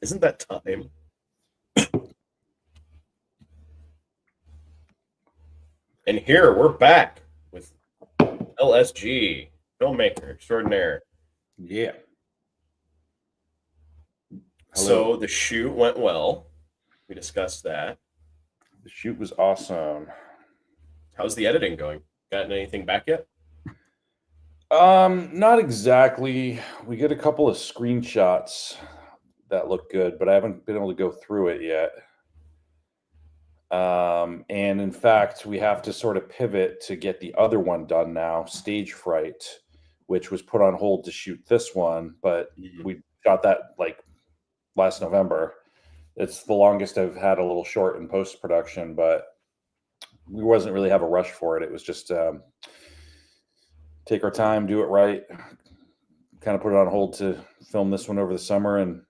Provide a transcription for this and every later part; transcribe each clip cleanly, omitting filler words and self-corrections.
Isn't that time? And here we're back with LSG, filmmaker extraordinaire. Yeah. So the shoot went well. We discussed that. The shoot was awesome. How's the editing going? Gotten anything back yet? Not exactly. We get a couple of screenshots that look good, but I haven't been able to go through it yet. And in fact, we have to sort of pivot to get the other one done now, Stage Fright, which was put on hold to shoot this one, but we shot that like last November. It's the longest I've had a little short in post-production, but we wasn't really have a rush for it. It was just take our time, do it right, kind of put it on hold to film this one over the summer, and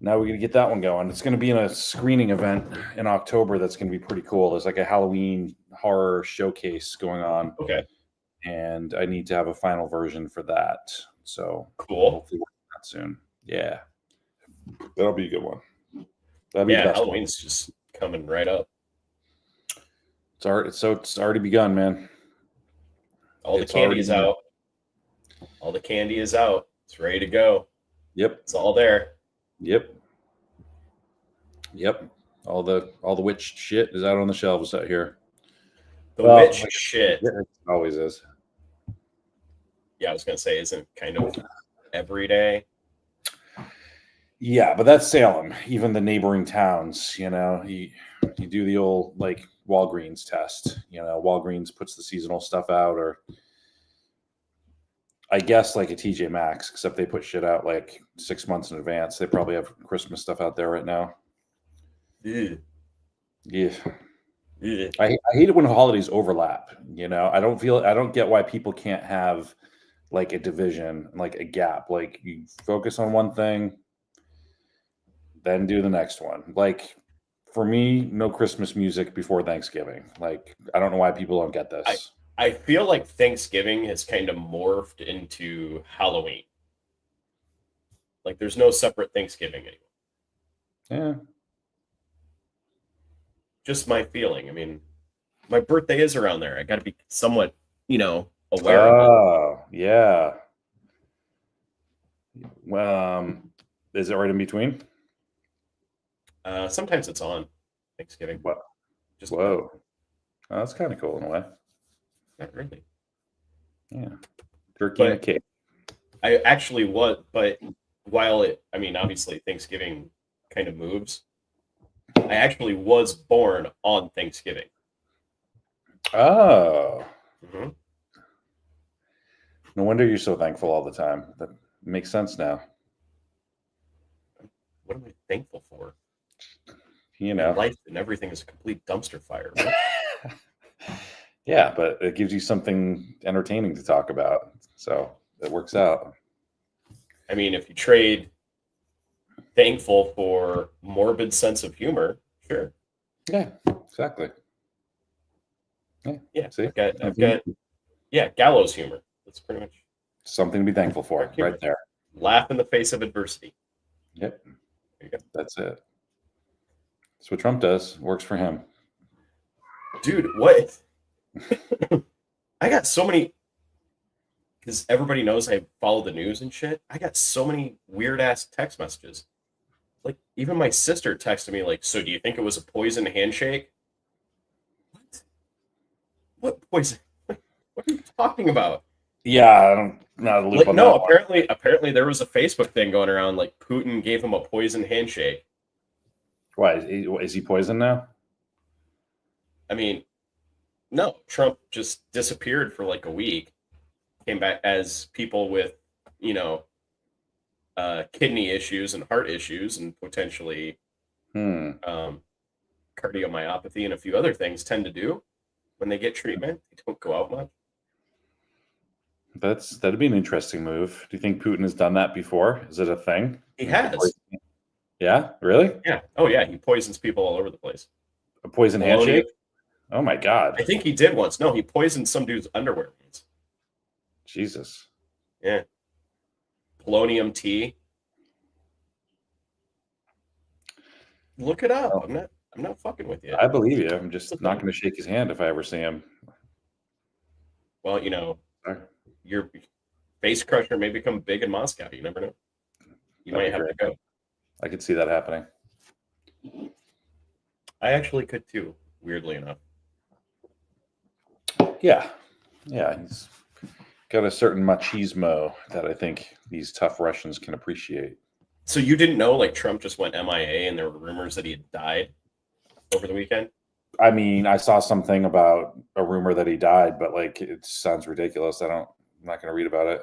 now we're going to get that one going. It's going to be in a screening event in October that's going to be pretty cool. There's like a Halloween horror showcase going on. Okay. And I need to have a final version for that. So cool. Hopefully we'll get that soon. Yeah. That'll be a good one. That'll be the best Halloween's one. Just coming right up. It's already begun, man. All the candy is out. All the candy is out. It's ready to go. Yep. It's all there. Yep. All the witch shit is out on the shelves out here. The witch shit. It always is. Yeah, I was gonna say, isn't kind of every day. Yeah, but that's Salem. Even the neighboring towns, you do the old like Walgreens test. Walgreens puts the seasonal stuff out, or I guess like a TJ Maxx, except they put shit out like 6 months in advance. They probably have Christmas stuff out there right now. Yeah. I hate it when holidays overlap. I don't get why people can't have like a division, like a gap. Like you focus on one thing, then do the next one. Like for me, no Christmas music before Thanksgiving. Like I don't know why people don't get this. I feel like Thanksgiving has kind of morphed into Halloween. Like there's no separate Thanksgiving anymore. Yeah. Just my feeling. I mean, my birthday is around there. I got to be somewhat, aware of it. Yeah. Is it right in between? Sometimes it's on Thanksgiving. Wow. Whoa. Oh, that's kind of cool in a way. Not really. Yeah. Turkey and a cake. I actually was, but while obviously Thanksgiving kind of moves, I actually was born on Thanksgiving. Oh. Mm-hmm. No wonder you're so thankful all the time. That makes sense now. What am I thankful for? My life and everything is a complete dumpster fire. Right? Yeah, but it gives you something entertaining to talk about. So it works out. I mean, if you trade thankful for morbid sense of humor, sure. Yeah, exactly. Yeah. See? I've got gallows humor. That's pretty much something to be thankful for right there. Laugh in the face of adversity. Yep. There you go. That's it. That's what Trump does. Works for him. Dude, what? I got so many, because everybody knows I follow the news and shit. I got so many weird ass text messages. Like even my sister texted me like, "So do you think it was a poison handshake?" What poison? What are you talking about? Yeah, I don't not a loop on no, that apparently there was a Facebook thing going around like Putin gave him a poison handshake. Why is he poisoned now? I mean, no, Trump just disappeared for like a week. Came back as people with, kidney issues and heart issues and potentially cardiomyopathy and a few other things tend to do when they get treatment. They don't go out much. That'd be an interesting move. Do you think Putin has done that before? Is it a thing? He has. Yeah, really? Yeah. Oh yeah, he poisons people all over the place. A poison handshake? Oh my God. I think he did once. No, he poisoned some dude's underwear once. Jesus. Yeah. Polonium tea. Look it up. Well, I'm not fucking with you. I believe you. I'm just not going to shake his hand if I ever see him. Well, Sorry. your face crusher may become big in Moscow. You never know. You That'd might be have great. to go. I could see that happening. I actually could too, weirdly enough. Yeah. Yeah. He's got a certain machismo that I think these tough Russians can appreciate. So you didn't know, like, Trump just went MIA and there were rumors that he had died over the weekend? I mean, I saw something about a rumor that he died, but like it sounds ridiculous. I'm not going to read about it.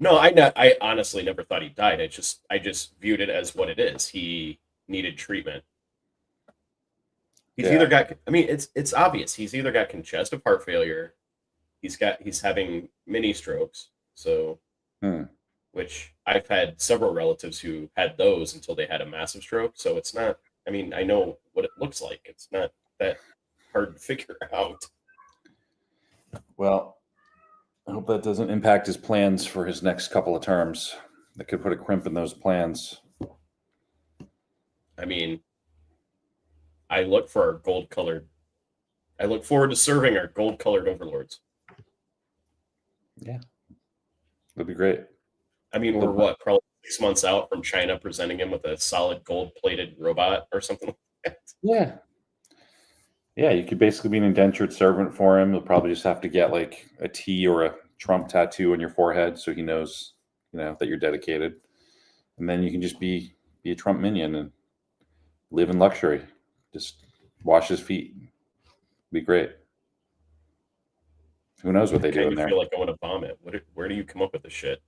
No, I honestly never thought he died. I just viewed it as what it is. He needed treatment. He's Yeah. either got, I mean, it's obvious. He's either got congestive heart failure, he's having mini strokes. So, which I've had several relatives who had those until they had a massive stroke. So it's not, I mean, I know what it looks like. It's not that hard to figure out. Well, I hope that doesn't impact his plans for his next couple of terms. That could put a crimp in those plans. I mean, I look forward to serving our gold colored overlords. Yeah. That'd be great. I mean, we're what, probably 6 months out from China presenting him with a solid gold plated robot or something like that. Yeah. Yeah, you could basically be an indentured servant for him. You'll probably just have to get like a T or a Trump tattoo on your forehead so he knows, that you're dedicated. And then you can just be a Trump minion and live in luxury. Just wash his feet. Be great. Who knows what they do in there? I feel like I want to vomit. Where do you come up with this shit?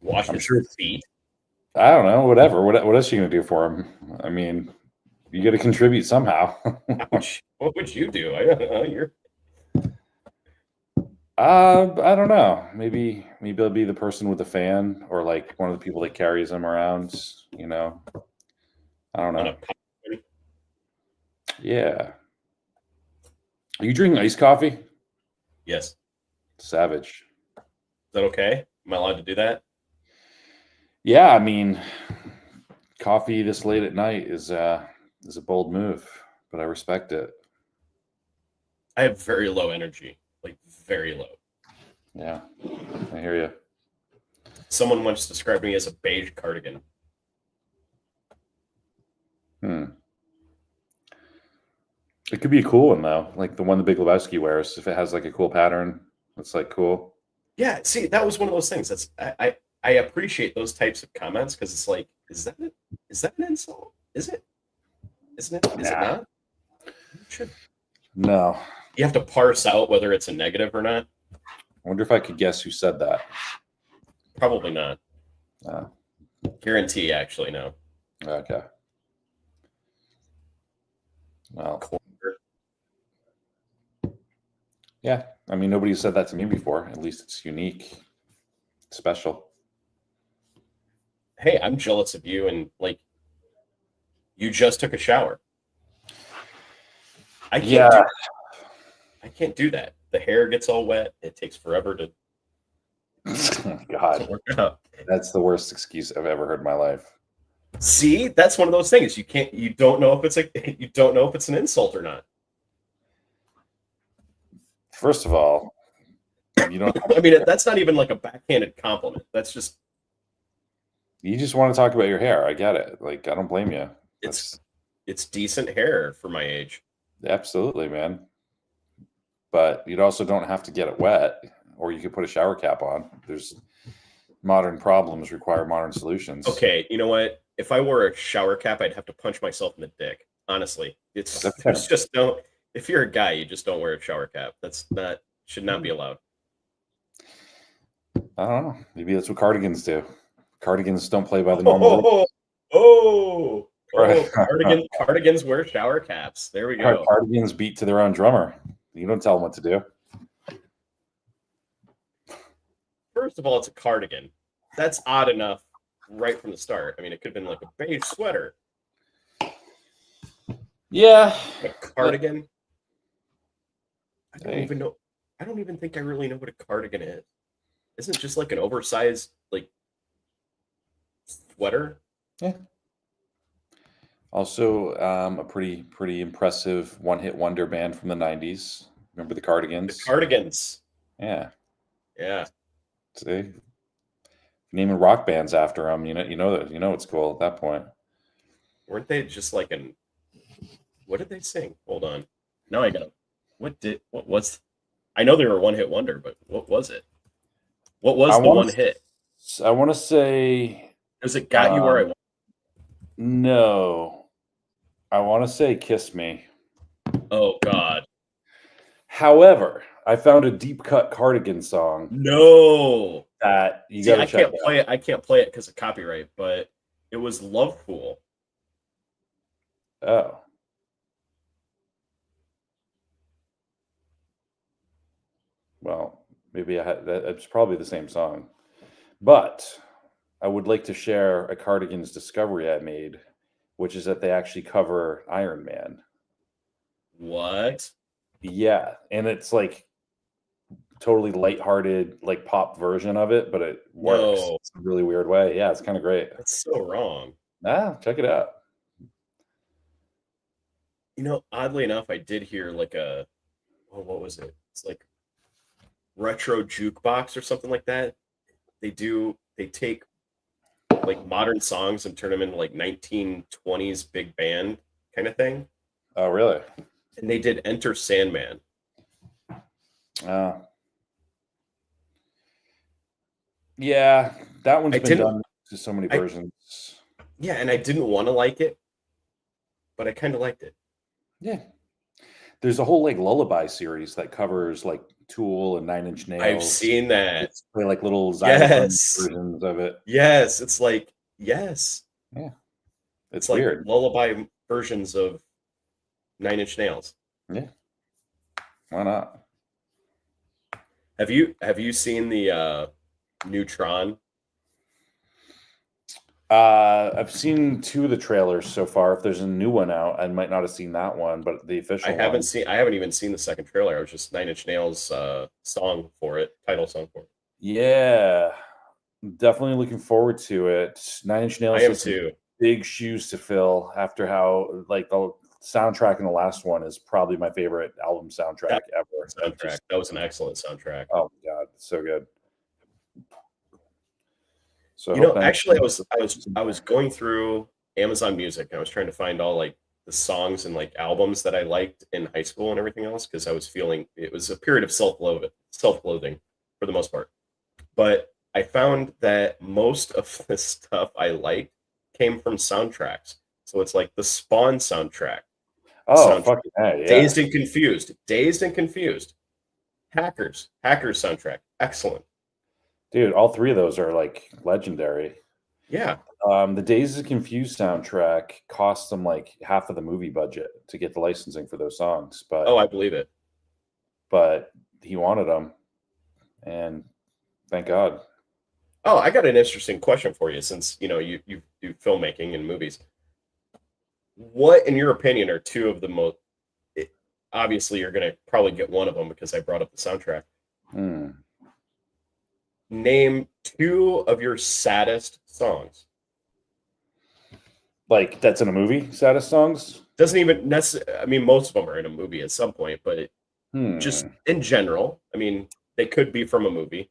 Wash his feet? I don't know. Whatever. What else are you going to do for him? I mean, you got to contribute somehow. What would you do? I don't know. I don't know. Maybe I'll be the person with the fan, or like one of the people that carries him around. I don't know. Yeah. Are you drinking iced coffee? Yes. Savage. Is that okay? Am I allowed to do that? Yeah, I mean, coffee this late at night is a bold move, but I respect it. I have very low energy, like very low. Yeah, I hear you. Someone once described me as a beige cardigan. It could be a cool one though, like the one the Big Lebowski wears. If it has like a cool pattern, it's like cool. Yeah, see, that was one of those things. That's I appreciate those types of comments because it's like, is that an insult? Is it? Isn't it? Is it not? No. You have to parse out whether it's a negative or not. I wonder if I could guess who said that. Probably not. Guarantee, actually, no. Okay. Well, yeah. I mean, nobody said that to me before. At least it's unique, special. Hey, I'm jealous of you, and like, you just took a shower. I can't do that. The hair gets all wet. It takes forever to. God, that's the worst excuse I've ever heard in my life. See, that's one of those things. You don't know if it's an insult or not. First of all, you don't. I mean, that's not even like a backhanded compliment. That's just. You just want to talk about your hair. I get it. Like, I don't blame you. It's decent hair for my age. Absolutely, man. But you also don't have to get it wet, or you could put a shower cap on. There's modern problems require modern solutions. Okay, you know what? If I wore a shower cap, I'd have to punch myself in the dick. Honestly, it's just don't. If you're a guy, you just don't wear a shower cap. Should not be allowed. I don't know. Maybe that's what cardigans do. Cardigans don't play by the normal rules. Cardigans wear shower caps. There we go. Cardigans beat to their own drummer. You don't tell them what to do. First of all, it's a cardigan. That's odd enough right from the start. I mean, it could have been like a beige sweater. Yeah. A cardigan. I don't even know. I don't even think I really know what a cardigan is. Isn't it just like an oversized like sweater? Yeah. Also, a pretty impressive one-hit wonder band from the '90s. Remember the The Cardigans? Cardigans. Yeah. Yeah. See, naming rock bands after them, you know it's cool at that point. Weren't they just like an what did they sing? Hold on. No, I got what was I know they were a one hit wonder, but what was it? What I was the want one hit? I want to say Was it Got You Where I um, Want? no. I want to say "Kiss Me." Oh God. However, I found a deep cut Cardigan song No. that you See, got to I check can't out. play it. I can't play it because of copyright, but it was Love Fool. Oh, well, maybe I had that. It's probably the same song, but I would like to share a Cardigans discovery I made, which is that they actually cover Iron Man. What? Yeah, and it's like totally lighthearted, like pop version of it, but it works. No. It's a really weird way. Yeah, it's kind of great. That's so wrong. Check it out. Oddly enough, I did hear like what was it? It's like retro jukebox or something like that. They take like modern songs and turn them into like 1920s big band kind of thing. Oh, really? And they did Enter Sandman. Uh, yeah, that one's I been didn't done to so many I versions. Yeah, and I didn't want to like it, but I kind of liked it. Yeah. There's a whole like lullaby series that covers like Tool and Nine Inch I've Nails. seen that. It's play like little xylophone Yes. versions of it. Yes, it's like yes. Yeah, It's it's like weird. lullaby versions of Nine Inch Nails. Yeah, why not? Have you seen the Neutron? I've seen two of the trailers so far. If there's a new one out, I might not have seen that one, but the official one. I haven't even seen the second trailer. I was just Nine Inch Nails song for it, title song for it. Yeah, definitely looking forward to it. Nine Inch I Nails am has some too. big shoes to fill after how like the soundtrack in the last one is probably my favorite album soundtrack That ever. soundtrack. That was an excellent soundtrack. Oh my god, it's so good. So I hope Nine Inch Actually, Nails I was going through Amazon Music and I was trying to find all like the songs and like albums that I liked in high school and everything else because I was feeling it was a period of self-loathing for the most part. But I found that most of the stuff I liked came from soundtracks. So it's like the Spawn Oh, soundtrack, fucking hey, yeah. Dazed and Confused, Hackers soundtrack, excellent. Dude, all three of those are like legendary. Yeah. The Days of Confused soundtrack cost them like half of the movie budget to get the licensing for those songs, Oh, I believe it. but he wanted them, and thank God. Oh, I got an interesting question for you since you do filmmaking and movies. What, in your opinion, are two of the most? Obviously, you're going to probably get one of them because I brought up the soundtrack. Hmm. Name two of your saddest songs. Like that's in a movie, saddest songs. Doesn't even necessarily. I mean, most of them are in a movie at some point, but just Hmm. in general, I mean, they could be from a movie.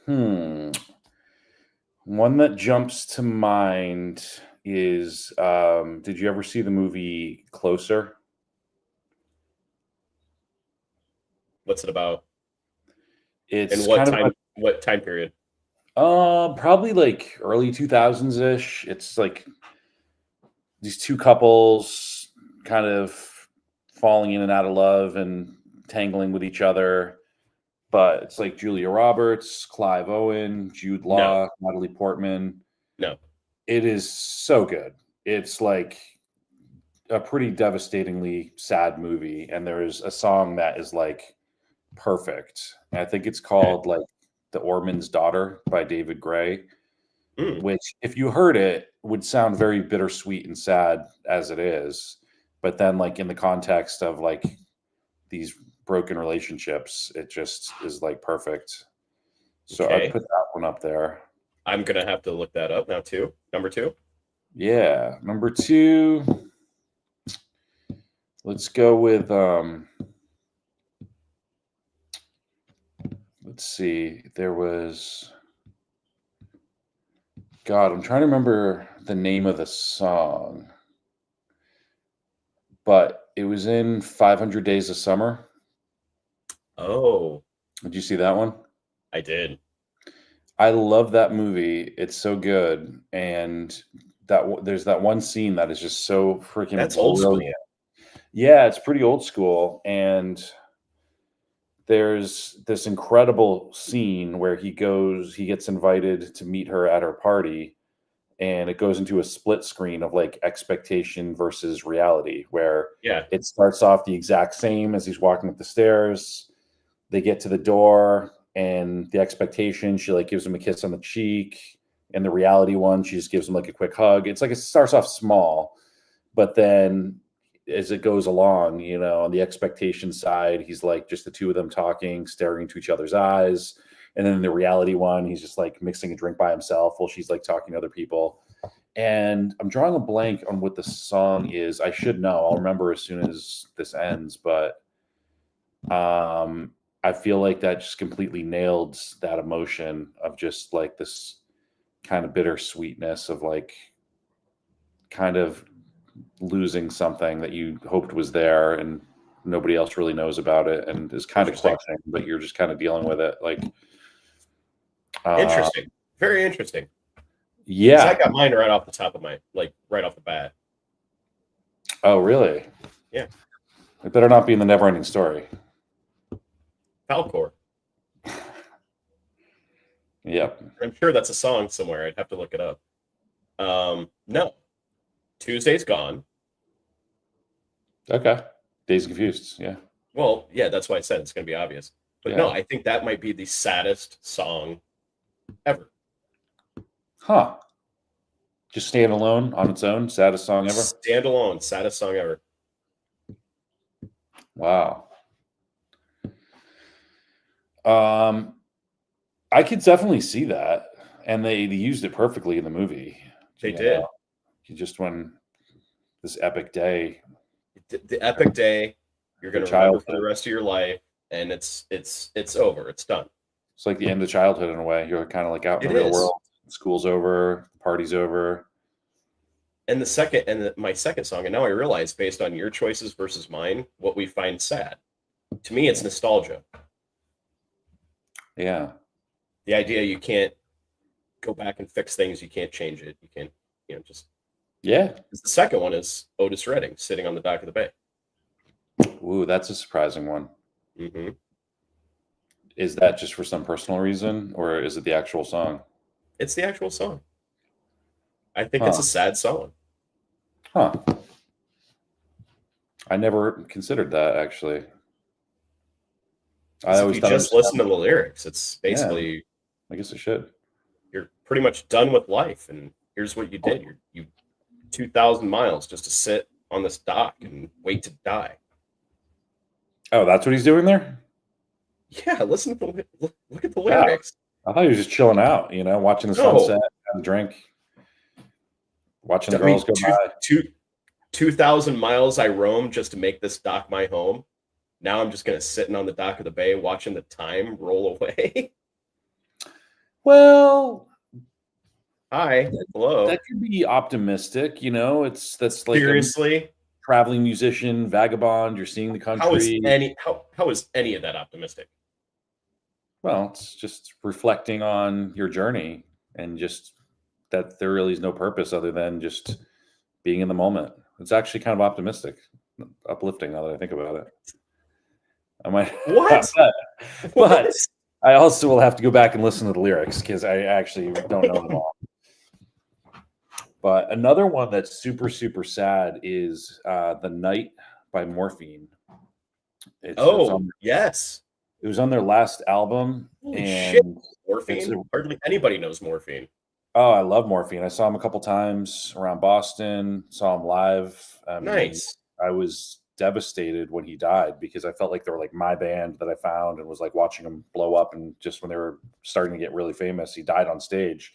Hmm. One that jumps to mind is did you ever see the movie Closer? What's it about? And It's kind of what time period? probably like early 2000s ish. It's like these two couples kind of falling in and out of love and tangling with each other. But it's like Julia Roberts, Clive Owen, Jude No, Law, Natalie Portman. no. It is so good. It's like a pretty devastatingly sad movie, and there's a song that is like perfect. And I think it's Okay. called like "The Orman's Daughter" by David Gray, Mm, which, if you heard it, would sound very bittersweet and sad as it is. But then, like in the context of like these broken relationships, it just is like perfect. So I'd okay. put that one up there. I'm gonna have to look that up now too. Number two. Yeah, number 2. Let's go with let's see. There was God, I'm trying to remember the name of the song, but it was in 500 Days of Summer. Oh, Did you see that one? I did. I love that movie. It's so good, and there's that one scene that is just so freaking That's old brilliant. school. Yeah, it's pretty old school, and there's this incredible scene where he gets invited to meet her at her party, and it goes into a split screen of like expectation versus reality, where Yeah. it starts off the exact same as he's walking up the stairs. They get to the door, and the expectation, she like gives him a kiss on the cheek, and the reality one, she just gives him like a quick hug. It's like it starts off small, but then as it goes along, on the expectation side, he's like just the two of them talking, staring into each other's eyes. And then the reality one, he's just like mixing a drink by himself while she's like talking to other people. And I'm drawing a blank on what the song is. I should know. I'll remember as soon as this ends, but I feel like that just completely nailed that emotion of just like this kind of bittersweetness of like kind of losing something that you hoped was there and nobody else really knows about it and is kind of Interesting. crushing, but you're just kind of dealing with it. Like, uh, Interesting. Very interesting. Because I yeah. got mine right off the top of right off the bat. Oh, really? Yeah. It better not be in the never ending story. Falcor. Yep. I'm sure that's a song somewhere. I'd have to look it up. No. Tuesday's Gone. Okay. Dazed and Confused. Yeah. Well, yeah, that's why I said it's going to be obvious. But no, Yeah. I think that might be the saddest song ever. Huh. Just stand alone on its own. Saddest song ever. Standalone, saddest song ever. Wow. I could definitely see that. And they used it perfectly in the movie. They did. You just when this epic day. The epic day you're going Your to remember for childhood. the rest of your life, and it's over. It's done. It's like the end of childhood in a way. You're kind of like out in It the real is. world. School's over, the party's over. And my second song, and now I realize based on your choices versus mine, what we find sad. To me, it's nostalgia. Yeah. The idea you can't go back and fix things, you can't change it, you can't, just. Yeah. The second one is Otis Redding sitting on the dock of the bay. Ooh, that's a surprising one. Mm-hmm. Is that just for some personal reason, or is it the actual song? It's the actual song. I think Huh. it's a sad song. Huh. I never considered that actually. I always If you thought it just was listen to the lyrics, it's basically, yeah, I guess I should. you're pretty much done with life, and here's what you did: you 2,000 miles just to sit on this dock and wait to die. Oh, that's what he's doing there? Yeah, listen to look at the Yeah. lyrics. I thought he was just chilling out, watching the No. sunset, having a drink, watching the girls go by. 2,000 miles I roamed just to make this dock my home. Now I'm just gonna sitting on the dock of the bay watching the time roll away. Well, Hi, hello. that could be optimistic, that's like a Seriously, traveling musician, vagabond, you're seeing the how is country. any of that optimistic? Well, it's just reflecting on your journey and just that there really is no purpose other than just being in the moment. It's actually kind of optimistic, uplifting now that I think about it. I might What? but I also will have to go back and listen to the lyrics because I actually don't know them all. But another one that's super, super sad is The Night by Morphine. Yes. It was on their last album. Holy and shit. Morphine? Hardly anybody knows Morphine. Oh, I love Morphine. I saw him a couple times around Boston, saw him live. Nice. I was devastated when he died because I felt like they were like my band that I found and was like watching them blow up. And just when they were starting to get really famous, he died on stage.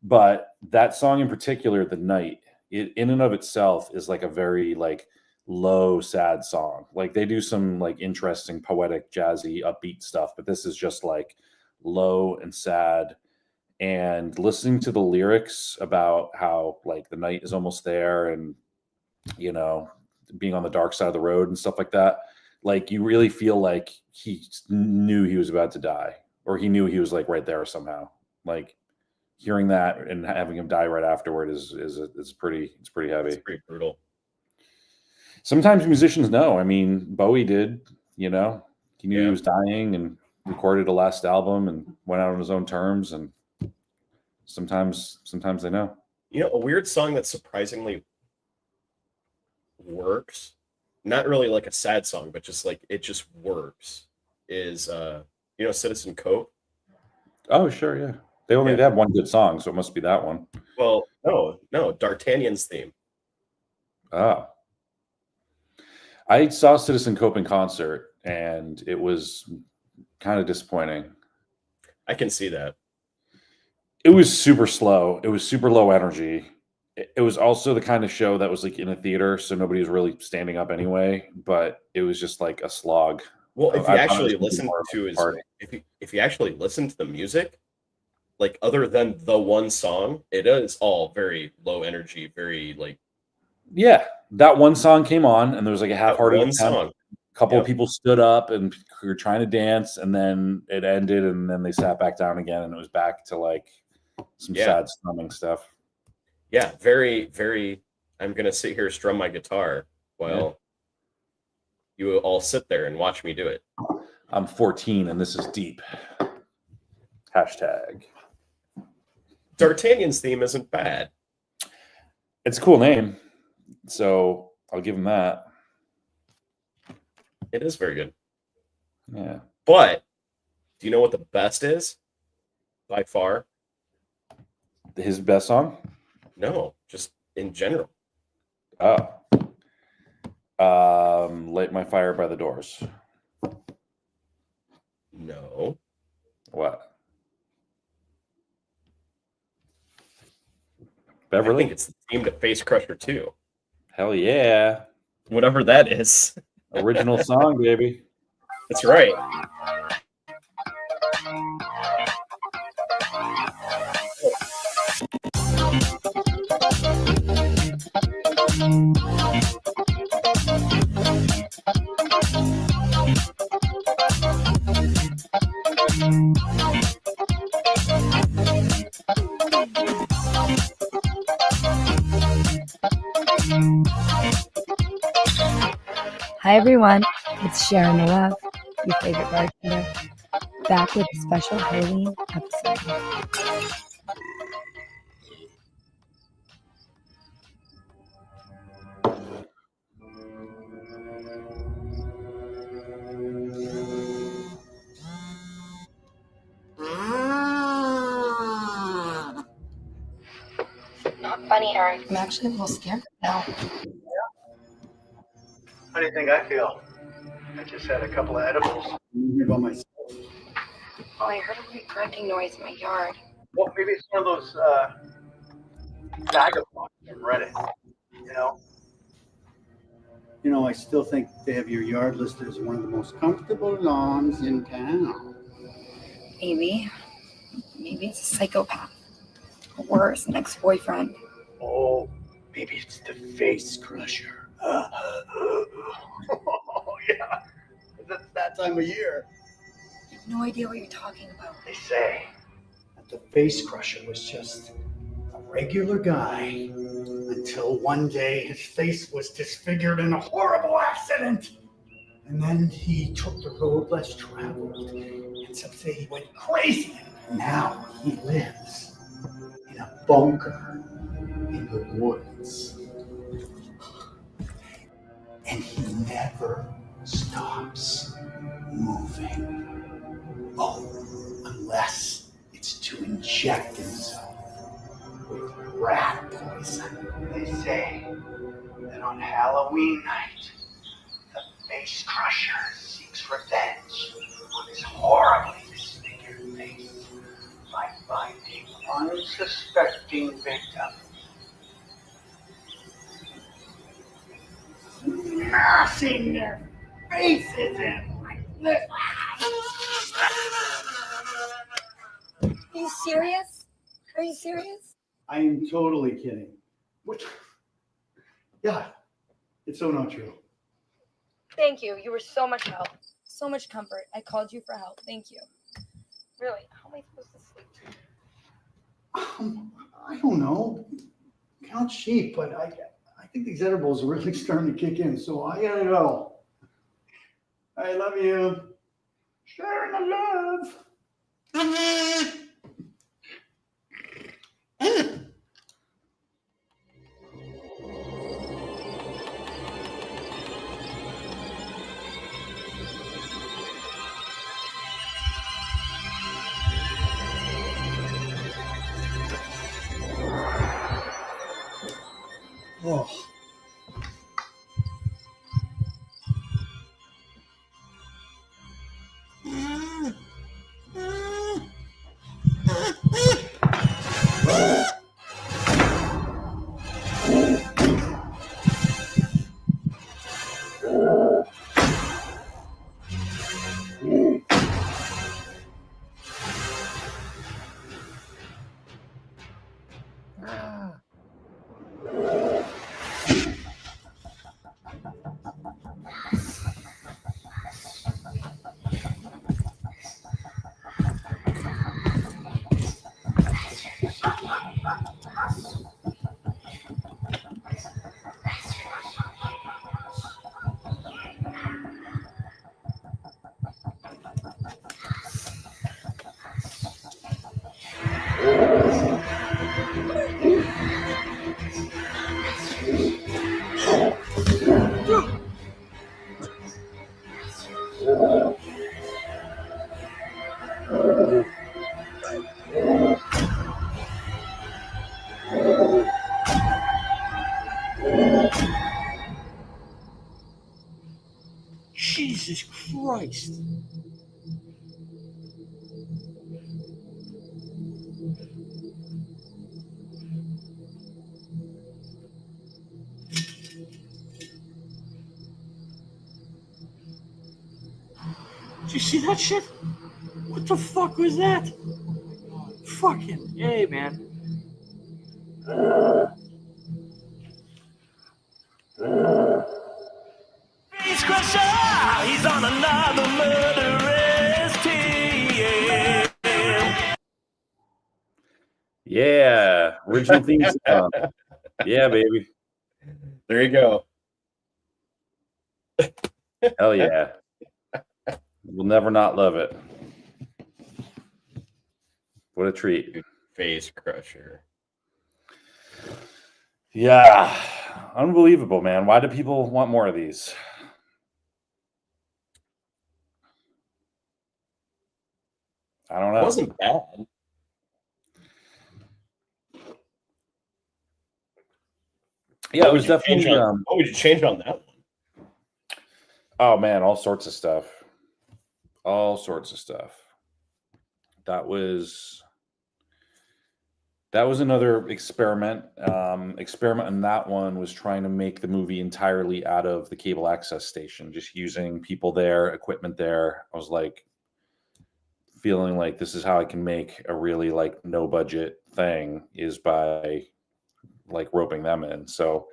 But that song in particular, The Night, it in and of itself is like a very like low, sad song. Like they do some like interesting, poetic, jazzy, upbeat stuff, but this is just like low and sad. And listening to the lyrics about how like the night is almost there and you know being on the dark side of the road and stuff like that, like you really feel like he knew he was about to die, or he knew he was like right there somehow. Like hearing that and having him die right afterward is pretty, it's pretty heavy. It's pretty brutal. Sometimes musicians know. I mean, Bowie did, you know, he knew he was dying and recorded a last album and went out on his own terms. And sometimes they know. You know, a weird song that surprisingly works, not really like a sad song, but just like it just works, is you know, Citizen Cope. Oh, sure, yeah. They only have one good song, so it must be that one. Well, no, D'Artagnan's theme. Ah. I saw Citizen Cope in concert, and it was kind of disappointing. I can see that. It was super slow. It was super low energy. It was also the kind of show that was like in a theater, so nobody was really standing up anyway, but it was just like a slog. Well, if you actually listen to his, if you actually listen to the music, like other than the one song, it is all very low energy, very like. Yeah, that one song came on, and there was like a half-hearted one song. A couple of people stood up and were trying to dance, and then it ended, and then they sat back down again, and it was back to like some sad strumming stuff. Yeah, very, very. I'm gonna sit here strum my guitar while you all sit there and watch me do it. I'm 14, and this is deep. Hashtag. D'Artagnan's theme isn't bad. It's a cool name, so I'll give him that. It is very good. Yeah. But do you know what the best is? By far? His best song? No, just in general. Oh. Light My Fire by the Doors. No. What? Beverly? I think it's the theme to Face Crusher 2. Hell yeah. Whatever that is. Original song, baby. That's right. Hi everyone, it's Sharon the Love, your favorite bartender, back with a special Halloween episode. Not funny, Eric. I'm actually a little scared now. How do you think I feel? I just had a couple of edibles. By myself. Oh, I heard a weird grunting noise in my yard. Well, maybe it's one of those vagabonds from Reddit. You know, I still think they have your yard listed as one of the most comfortable lawns in town. Maybe it's a psychopath. Or worse, an ex-boyfriend. Oh, maybe it's the face crusher. Oh, yeah. It's that time of year. I have no idea what you're talking about. They say that the face crusher was just a regular guy until one day his face was disfigured in a horrible accident. And then he took the road less traveled. And some say he went crazy. Now he lives in a bunker in the woods. And he never stops moving. Oh, unless it's to inject himself with rat poison. They say that on Halloween night, the face crusher seeks revenge on his horribly disfigured face by finding unsuspecting victim. Smashing their faces in like this. Are you serious? Are you serious? I am totally kidding. What? Yeah, it's so not true. Thank you. You were so much help. So much comfort. I called you for help. Thank you. Really, how am I supposed to sleep? I don't know. Count sheep, but I think these edibles are really starting to kick in, so I gotta go. I love you. Sharing the love. Oh. Jesus Christ. Did you see that shit? What the fuck was that? Fucking hey, man. Face crusher, he's on another murderous team. Yeah, original theme song. Yeah, baby. There you go. Hell yeah. We'll never not love it. What a treat. Face crusher. Yeah. Unbelievable, man. Why do people want more of these? I don't know. It wasn't bad. Yeah, it was definitely. What would you change on that one? Oh man, all sorts of stuff. All sorts of stuff. That was another experiment. Experiment in that one was trying to make the movie entirely out of the cable access station, just using people there, equipment there. I was like feeling like this is how I can make a really like no budget thing is by like roping them in. So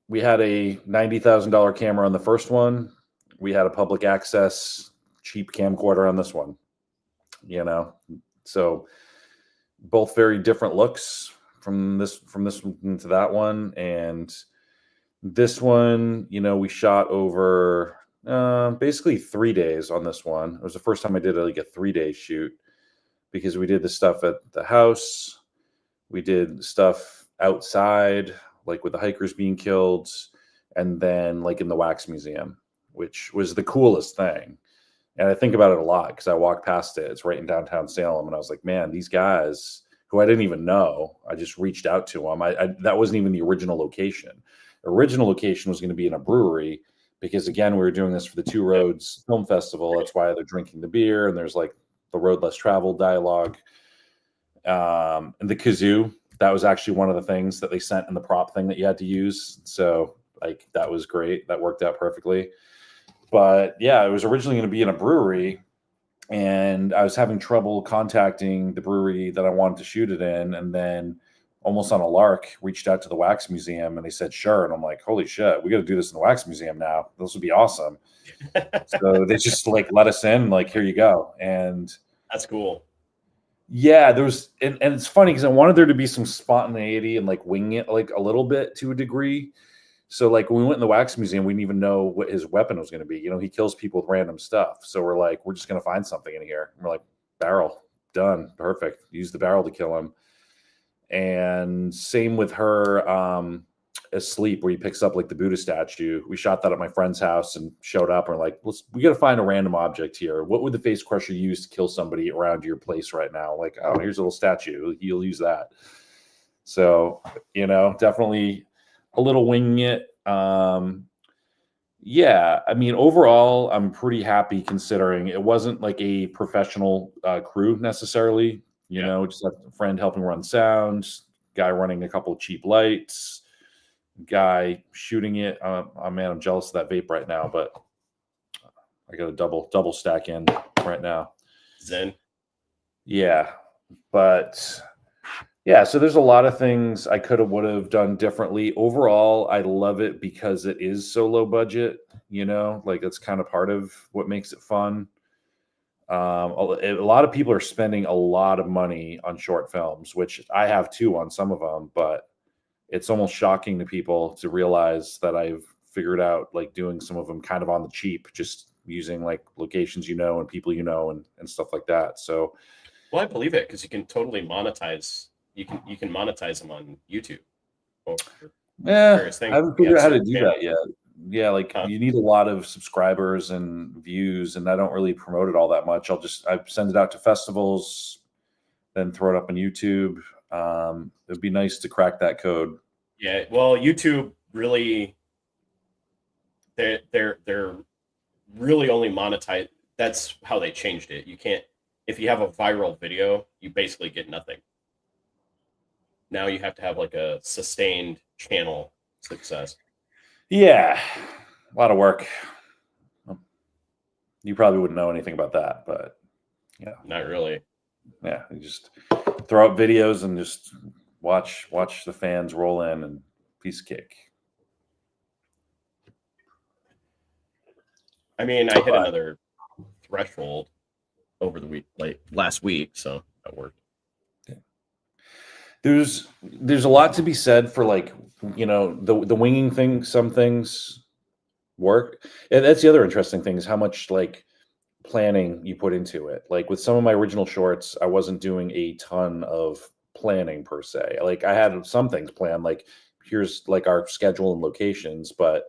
we had a $90,000 camera on the first one. We had a public access cheap camcorder on this one, you know? So both very different looks from this one to that one. And this one, you know, we shot over basically 3 days on this one. It was the first time I did like a 3-day shoot because we did the stuff at the house. We did stuff outside, like with the hikers being killed, and then like in the wax museum, which was the coolest thing. And I think about it a lot because I walked past it. It's right in downtown Salem. And I was like, man, these guys who I didn't even know, I just reached out to them. That wasn't even the original location. The original location was going to be in a brewery because, again, we were doing this for the Two Roads Film Festival. That's why they're drinking the beer. And there's like the road less traveled dialogue. And the kazoo, that was actually one of the things that they sent in the prop thing that you had to use. So like that was great. That worked out perfectly. But yeah, it was originally going to be in a brewery, and I was having trouble contacting the brewery that I wanted to shoot it in. And then almost on a lark, reached out to the Wax Museum, and they said, sure. And I'm like, holy shit, we got to do this in the Wax Museum now. This would be awesome. So they just like let us in, like, here you go. And That's cool. yeah, and it's funny because I wanted there to be some spontaneity and like wing it like a little bit to a degree. So like when we went in the Wax Museum, we didn't even know what his weapon was going to be. You know, he kills people with random stuff. So we're like, we're just going to find something in here. And we're like, barrel, done, perfect. Use the barrel to kill him. And same with her asleep, where he picks up like the Buddha statue. We shot that at my friend's house and showed up. And we're like, we got to find a random object here. What would the face crusher use to kill somebody around your place right now? Like, oh, here's a little statue. You'll use that. So, you know, definitely a little winging it. Yeah, I mean, overall, I'm pretty happy considering it wasn't like a professional crew necessarily. You know, just a friend helping run sound, guy running a couple of cheap lights, guy shooting it. Oh man, I'm jealous of that vape right now, but I got a double stack in right now. Zen. Yeah, but yeah, so there's a lot of things I would have done differently. Overall, I love it because it is so low budget, you know, like that's kind of part of what makes it fun. A lot of people are spending a lot of money on short films, which I have too on some of them, but it's almost shocking to people to realize that I've figured out like doing some of them kind of on the cheap, just using like locations, you know, and people, you know, and stuff like that. So, well, I believe it because you can totally monetize. You can monetize them on YouTube. Yeah, I haven't figured out how to do that yet. Yeah, like Huh? you need a lot of subscribers and views, and I don't really promote it all that much. I send it out to festivals, then throw it up on YouTube. It'd be nice to crack that code. Yeah, well, YouTube really, they're really only monetize. That's how they changed it. You can't, if you have a viral video, you basically get nothing. Now you have to have like a sustained channel success. Yeah, a lot of work. You probably wouldn't know anything about that, but yeah, Not really. yeah, you just throw up videos and just watch the fans roll in and piece of cake. I mean, I hit another threshold over the week, like last week, so that worked. There's a lot to be said for like, you know, the winging thing. Some things work, and that's the other interesting thing is how much like planning you put into it. Like with some of my original shorts, I wasn't doing a ton of planning per se. Like I had some things planned, like here's like our schedule and locations, but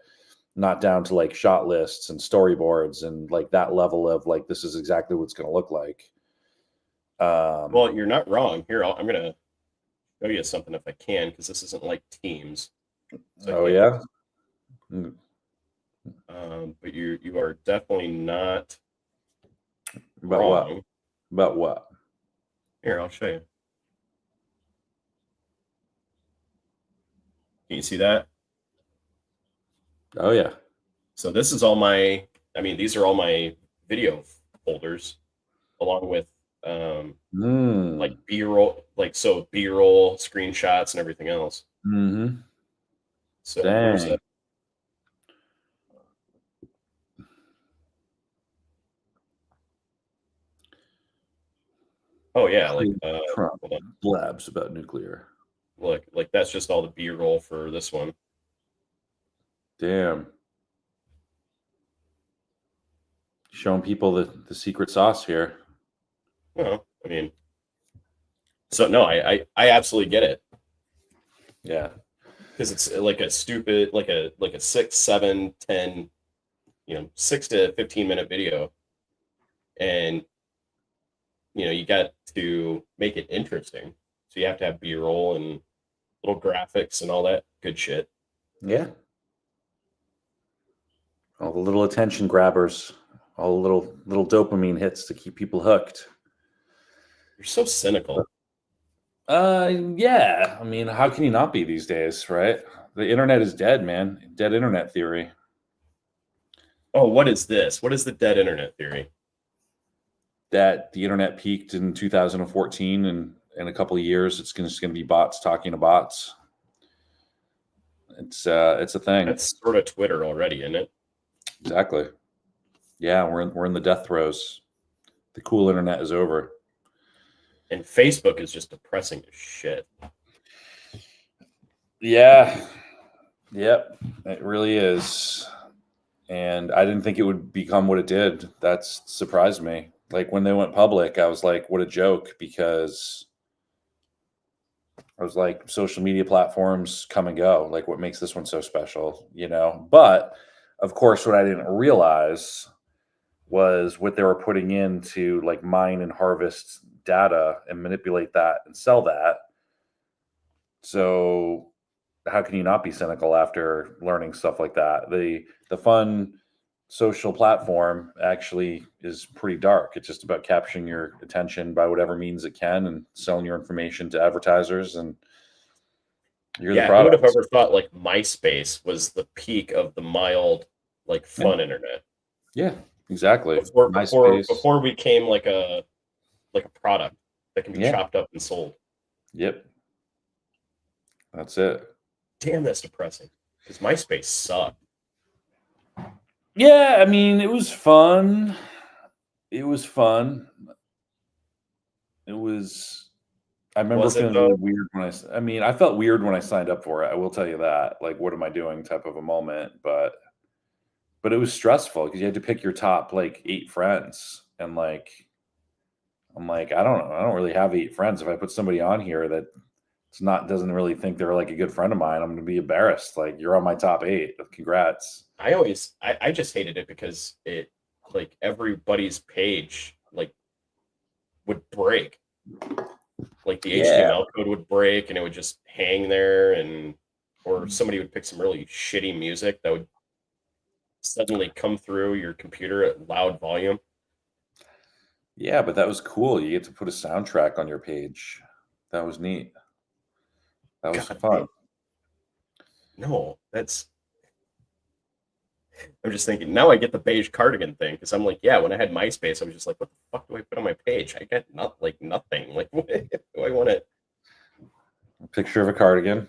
not down to like shot lists and storyboards and like that level of like this is exactly what it's going to look like. Well, you're not wrong. Here, I'm gonna show you something if I can, because this isn't like Teams. So oh yeah. But you are definitely not About wrong. what? About what? Here, I'll show you. Can you see that? Oh yeah. So this is all my, I mean, these are all my video folders, along with like B-roll, like so B-roll screenshots and everything else. Mm-hmm. So Dang. oh yeah, like Trump hold on. blabs about nuclear. Look, like that's just all the B-roll for this one. Damn. Showing people the secret sauce here. Well, I mean, so no, I absolutely get it. Yeah. Because it's like a stupid, like a 6, 7, 10, 6 to 15 minute video. And, you got to make it interesting. So you have to have B-roll and little graphics and all that good shit. Yeah. All the little attention grabbers, all the little dopamine hits to keep people hooked. You're so cynical. Yeah. I mean, how can you not be these days, right? The internet is dead, man. Dead internet theory. Oh, what is this? What is the dead internet theory? That the internet peaked in 2014, and in a couple of years, it's just going to be bots talking to bots. It's a thing. That's sort of Twitter already, isn't it? Exactly. Yeah, we're in the death throes. The cool internet is over. And Facebook is just depressing as shit. Yeah. Yep. It really is. And I didn't think it would become what it did. That's surprised me. Like when they went public, I was like, what a joke, because I was like, social media platforms come and go. Like, what makes this one so special, you know? But of course, what I didn't realize was what they were putting in to like mine and harvest data and manipulate that and sell that. So how can you not be cynical after learning stuff like that? The fun social platform actually is pretty dark. It's just about capturing your attention by whatever means it can and selling your information to advertisers, and you're the Yeah, who would product. have ever thought like MySpace was the peak of the mild, like fun internet? Yeah, exactly. Before we became like a product that can be Yeah. chopped up and sold. Yep. That's it. Damn, that's depressing. Because MySpace sucked. Yeah, I mean, it was fun. It was fun. It was. I remember Was it, feeling though? really weird when I mean, I felt weird when I signed up for it. I will tell you that. Like, what am I doing? Type of a moment, but it was stressful because you had to pick your top like 8 friends, and like, I'm like, I don't know, I don't really have 8 friends. If I put somebody on here that doesn't really think they're like a good friend of mine, I'm going to be embarrassed. Like, you're on my top 8. Congrats. I just hated it because it, like, everybody's page like would break. Like the HTML code would break and it would just hang there, or somebody would pick some really shitty music that would suddenly come through your computer at loud volume. Yeah, but that was cool. You get to put a soundtrack on your page. That was neat. That was God, fun. No, I'm just thinking now I get the beige cardigan thing because I'm like, yeah, when I had MySpace, I was just like, what the fuck do I put on my page? I got nothing. Like, what do I want to? A picture of a cardigan.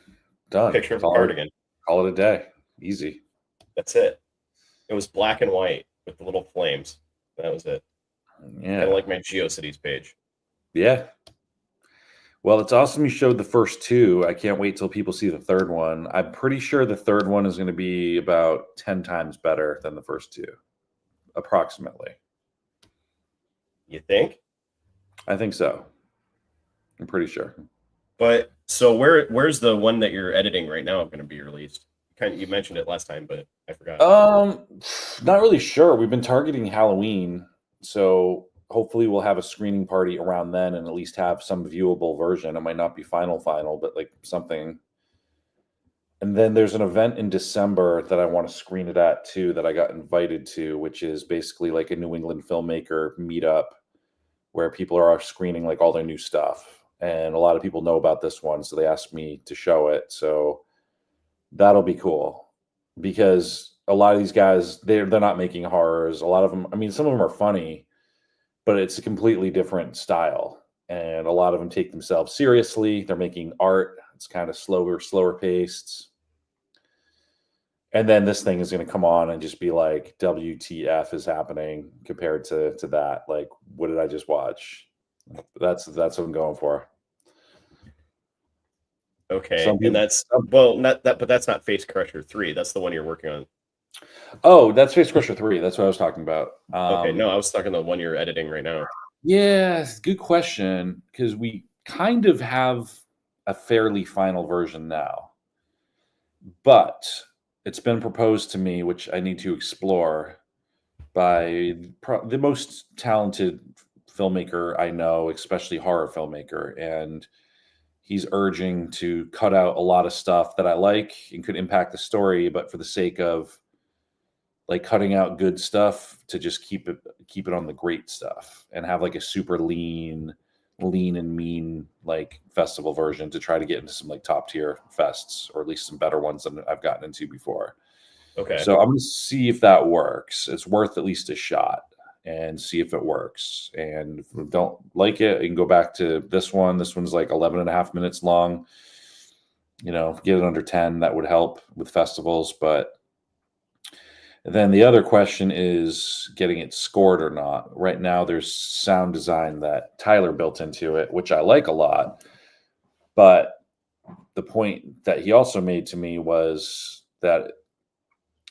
Done. Picture of a cardigan. Call it a day. Easy. That's it. It was black and white with the little flames. That was it. Yeah. Kind of like my GeoCities page. Yeah. Well, it's awesome you showed the first 2. I can't wait till people see the third one. I'm pretty sure the third one is going to be about 10 times better than the first 2, approximately. You think? I think so. I'm pretty sure. But so where's the one that you're editing right now going to be released? You mentioned it last time, but I forgot. Not really sure. We've been targeting Halloween, so hopefully we'll have a screening party around then and at least have some viewable version. It might not be final, but like something. And then there's an event in December that I want to screen it at too, that I got invited to, which is basically like a New England filmmaker meetup where people are screening like all their new stuff. And a lot of people know about this one, so they asked me to show it. So that'll be cool because a lot of these guys, they're not making horrors. A lot of them, I mean, some of them are funny, but it's a completely different style. And a lot of them take themselves seriously. They're making art. It's kind of slower paced. And then this thing is going to come on and just be like, WTF is happening compared to that. Like, what did I just watch? That's what I'm going for. Okay, and that's not that, but that's not Face Crusher 3. That's the one you're working on. Oh, that's Face Crusher 3. That's what I was talking about. Okay, no, I was talking the one you're editing right now. Yeah, good question, because we kind of have a fairly final version now, but it's been proposed to me, which I need to explore, by the most talented filmmaker I know, especially horror filmmaker, and he's urging to cut out a lot of stuff that I like and could impact the story, but for the sake of like cutting out good stuff to just keep it on the great stuff and have like a super lean, lean and mean like festival version to try to get into some like top tier fests, or at least some better ones than I've gotten into before. Okay. So I'm going to see if that works. It's worth at least a shot and see if it works. And if we don't like it, you can go back to this one. This one's like 11 and a half minutes long. You know, get it under 10. That would help with festivals. But then the other question is getting it scored or not. Right now, there's sound design that Tyler built into it, which I like a lot. But the point that he also made to me was that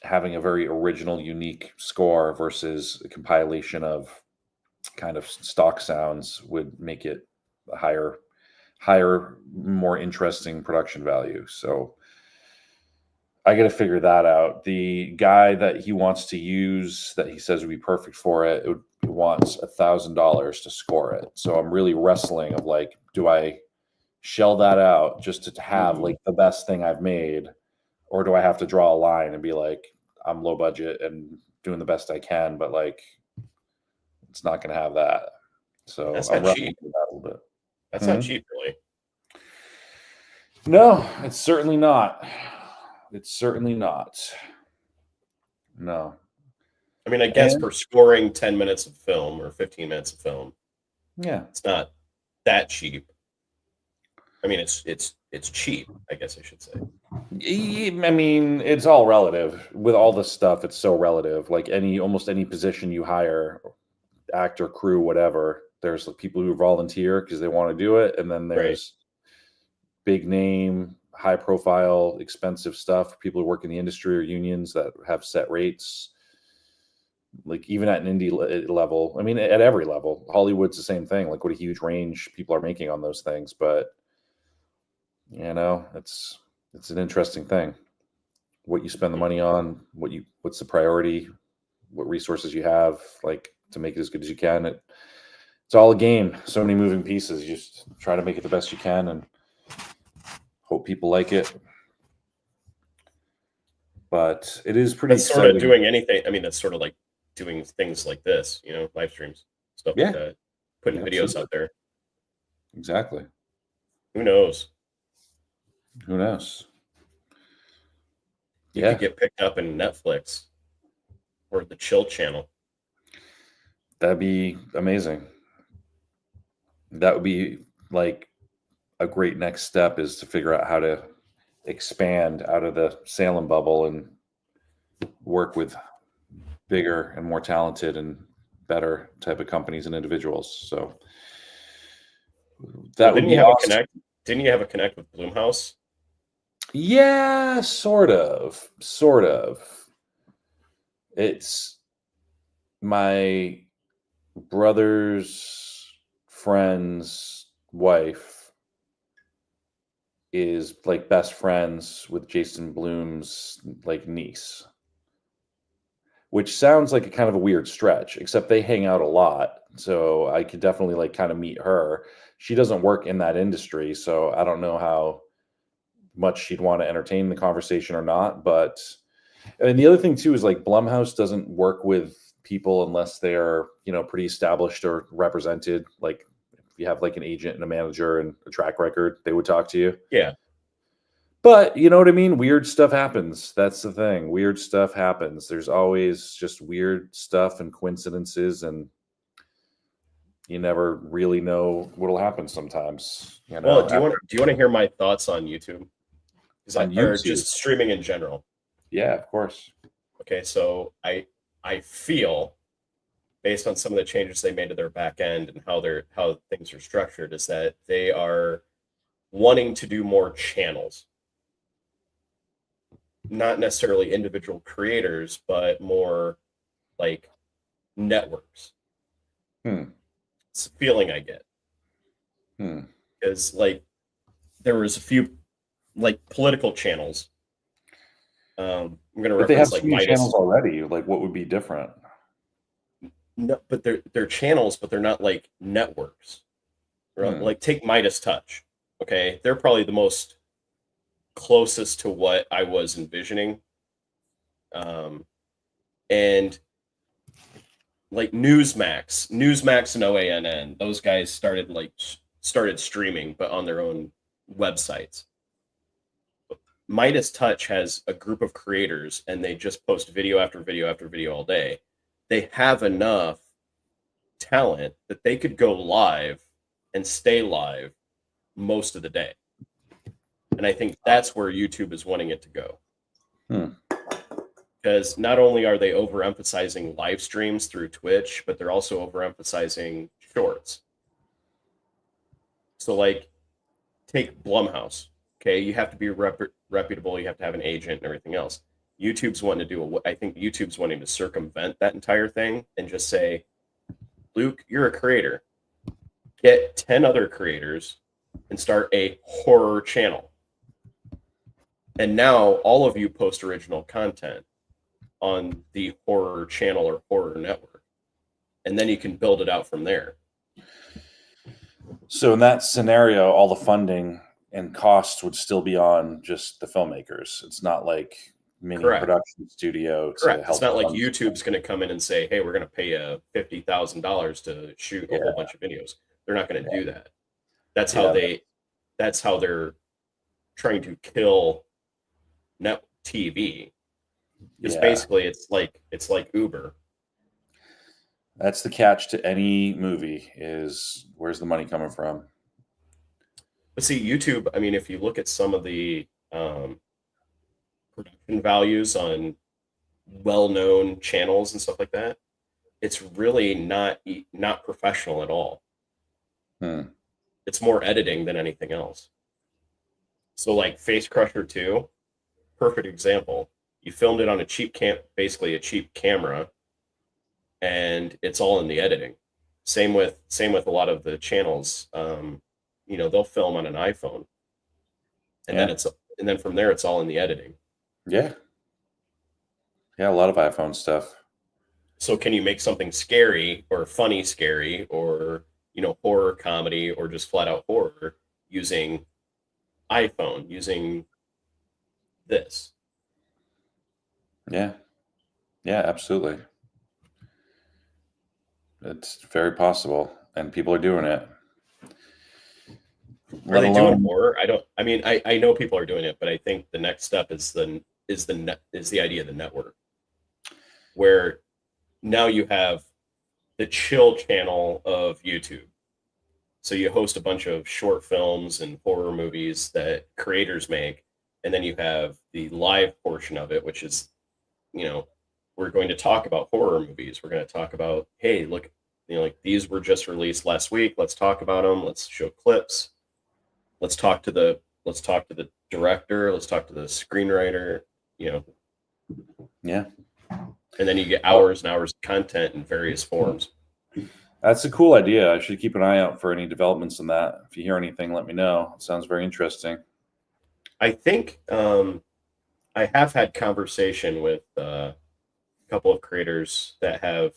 having a very original, unique score versus a compilation of kind of stock sounds would make it a higher, more interesting production value. So I got to figure that out. The guy that he wants to use, that he says would be perfect for it, wants $1,000 to score it. So I'm really wrestling of like, do I shell that out just to have like the best thing I've made, or do I have to draw a line and be like, I'm low budget and doing the best I can, but like it's not going to have that. So That's I'm not wrestling cheap. with that a little bit. That's not cheap, really. No, it's certainly not. It's certainly not. No. I mean, I guess for scoring 10 minutes of film or 15 minutes of film, yeah, it's not that cheap. I mean, it's cheap, I guess I should say. I mean, it's all relative. With all this stuff, it's so relative. Like almost any position you hire, actor, crew, whatever, there's like people who volunteer because they want to do it, and then there's big name, high profile, expensive stuff. People who work in the industry or unions that have set rates. Like even at an indie level, I mean, at every level, Hollywood's the same thing. Like what a huge range people are making on those things, but you know, it's an interesting thing. What you spend the money on, what's the priority, what resources you have, like to make it as good as you can. It's all a game. So many moving pieces. You just try to make it the best you can and hope people like it. But it is pretty exciting. Sort of doing anything. I mean, that's sort of like doing things like this, you know, live streams, stuff like that, putting videos out there. Exactly. Who knows? Who knows? You could get picked up in Netflix or the Chill channel. That'd be amazing. That would be like a great next step, is to figure out how to expand out of the Salem bubble and work with bigger and more talented and better type of companies and individuals. So that would be awesome. Didn't you have a connect with Blumhouse? Yeah, sort of. It's my brother's friend's wife is like best friends with Jason Blum's like niece, which sounds like a kind of a weird stretch, except they hang out a lot. So I could definitely like kind of meet her. She doesn't work in that industry, so I don't know how much she'd want to entertain the conversation or not. But and the other thing too is like Blumhouse doesn't work with people unless they're, you know, pretty established or represented. Like if you have like an agent and a manager and a track record, they would talk to you. Yeah. But you know what I mean? Weird stuff happens. That's the thing. Weird stuff happens. There's always just weird stuff and coincidences, and you never really know what'll happen sometimes. You know. Well, do you want to hear my thoughts on YouTube? Or just streaming in general? Yeah, of course. Okay, so I feel, based on some of the changes they made to their back end and how things are structured, is that they are wanting to do more channels. Not necessarily individual creators, but more like networks. It's a feeling I get. Because like there was a few like political channels. I'm going to reference, they have like Midas channels already. Like, what would be different? No, but they're channels, but they're not like networks. Like take Midas Touch. Okay, they're probably the most closest to what I was envisioning. And like Newsmax and OANN. Those guys started streaming, but on their own websites. Midas Touch has a group of creators, and they just post video after video after video all day. They have enough talent that they could go live and stay live most of the day. And I think that's where YouTube is wanting it to go. Because not only are they overemphasizing live streams through Twitch, but they're also overemphasizing shorts. So, like, take Blumhouse. Okay, you have to be reputable. You have to have an agent and everything else. YouTube's wanting to I think YouTube's wanting to circumvent that entire thing and just say, Luke, you're a creator. Get 10 other creators and start a horror channel. And now all of you post original content on the horror channel or horror network. And then you can build it out from there. So in that scenario, all the funding and costs would still be on just the filmmakers. It's not like mini Correct. production studio to Correct. help. It's not like YouTube's going to come in and say, hey, we're going to pay you $50,000 to shoot a whole bunch of videos. They're not going to do that. That's how they're trying to kill net TV. Because basically it's like Uber. That's the catch to any movie is where's the money coming from? But see, YouTube, I mean, if you look at some of the production values on well-known channels and stuff like that, it's really not professional at all. It's more editing than anything else. So like Face Crusher 2, perfect example. You filmed it on basically a cheap camera, and it's all in the editing. Same with a lot of the channels. They'll film on an iPhone, and then from there it's all in the editing. Yeah, a lot of iPhone stuff. So can you make something scary or funny scary or horror comedy or just flat out horror using iPhone, using this? Yeah, absolutely. It's very possible, and people are doing it. Are they doing more? I know people are doing it, but I think the next step is the idea of the network, where now you have the chill channel of YouTube. So you host a bunch of short films and horror movies that creators make, and then you have the live portion of it, which is, we're going to talk about horror movies. We're going to talk about, hey, look, like these were just released last week. Let's talk about them. Let's show clips. Let's talk to the director. Let's talk to the screenwriter. Yeah. And then you get hours and hours of content in various forms. That's a cool idea. I should keep an eye out for any developments in that. If you hear anything, let me know. It sounds very interesting. I think I have had conversation with a couple of creators that have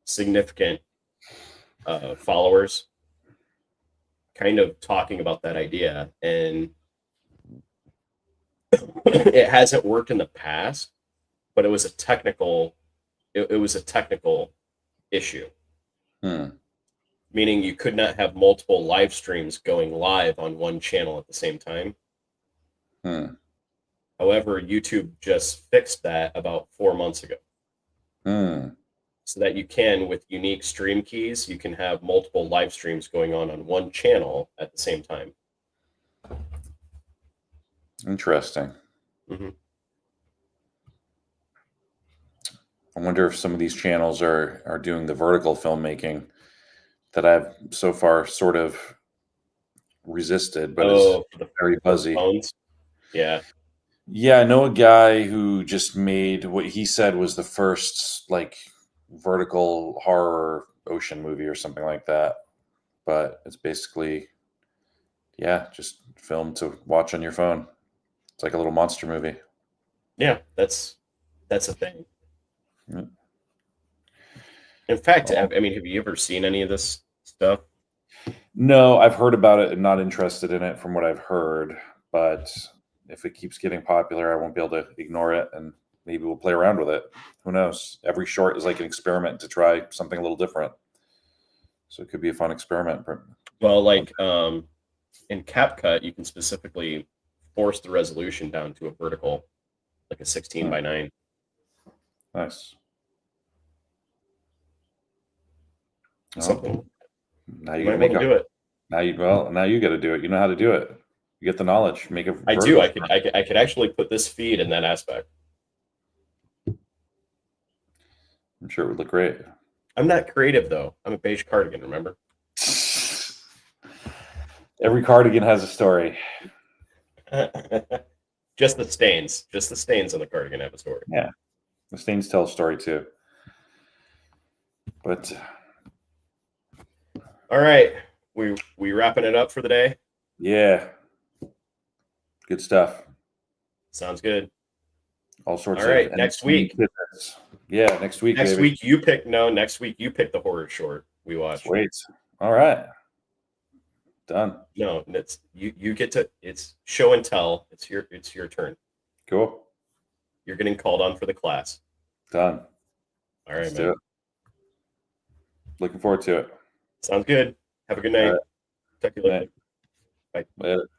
significant followers, kind of talking about that idea, and it hasn't worked in the past, but it was a technical issue. Meaning you could not have multiple live streams going live on one channel at the same time. However, YouTube just fixed that about 4 months ago. So that you can, with unique stream keys, you can have multiple live streams going on one channel at the same time. Interesting. I wonder if some of these channels are doing the vertical filmmaking that I've so far sort of resisted, but it's very buzzy. Yeah. Yeah, I know a guy who just made what he said was the first like vertical horror ocean movie or something like that. But it's basically, just film to watch on your phone. It's like a little monster movie. Yeah, that's a thing. Yeah. In fact, have you ever seen any of this stuff? No, I've heard about it and not interested in it from what I've heard. But if it keeps getting popular, I won't be able to ignore it and maybe we'll play around with it. Who knows? Every short is like an experiment to try something a little different. So it could be a fun experiment. Well, like in CapCut, you can specifically force the resolution down to a vertical, like a 16 by 9. Nice. Something. Now You you might make want to do it. Now you got to do it. You know how to do it. You get the knowledge. Make a. I do. I could actually put this feed in that aspect. I'm sure it would look great. I'm not creative though. I'm a beige cardigan. Remember? Every cardigan has a story. Just the stains. Just the stains on the cardigan have a story. Yeah, the stains tell a story too. But all right, we wrapping it up for the day. Yeah, good stuff. Sounds good. All sorts. All right, of next week. Yeah, next week. Next baby. week you pick. No, next week you pick the horror short we watched. Wait. All right. Done. No, it's you get to. It's show and tell. It's your turn. Cool. You're getting called on for the class. Done. All right, Let's man. do it. Looking forward to it. Sounds good. Have a good night. All right. Talk to you later. Night. Bye. Later.